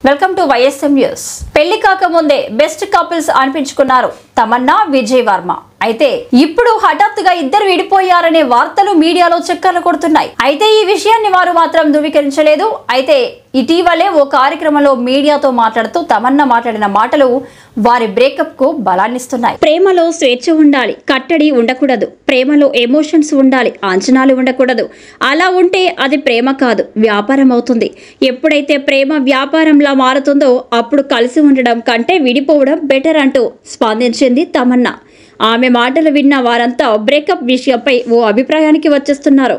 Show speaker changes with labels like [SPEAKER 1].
[SPEAKER 1] Welcome to YSM news. పెళ్లి కాకముందే best couples అనిపించుకున్నారు Tamannaah, Vijay Varma. అయితే ఇప్పుడు హఠాత్తుగా ఇద్దరు విడిపోయారనే వార్తలు మీడియాలో చక్కర్లు కొడుతున్నాయి. అయితే ఈ విషయాన్ని వారు మాత్రం ధృవీకరించలేదు. అయితే ఇటీవలే ఓ కార్యక్రమంలో మీడియాతో మాట్లాడుతూ తమన్నా మాట్లాడిన మాటలు వారి బ్రేకప్ కు బలాన్నిస్తున్నాయి. ప్రేమలో స్వేచ్ఛ ఉండాలి, కట్టడి ఉండకూడదు. ప్రేమలో ఎమోషన్స్ ఉండాలి, అంచనాలు ఉండకూడదు. అలా ఉంటే అది ప్రేమ కాదు, వ్యాపారం అవుతుంది. ఎప్పుడైతే ప్రేమ వ్యాపారంలా మారుతుందో అప్పుడు కలిసి ఉండడం కంటే విడిపోవడం బెటర్ అంటూ స్పందించింది తమన్నా. ఆమె మాటలు విన్న వారంతా బ్రేకప్ విషయంపై ఓ అభిప్రాయానికి వచ్చేస్తున్నారు.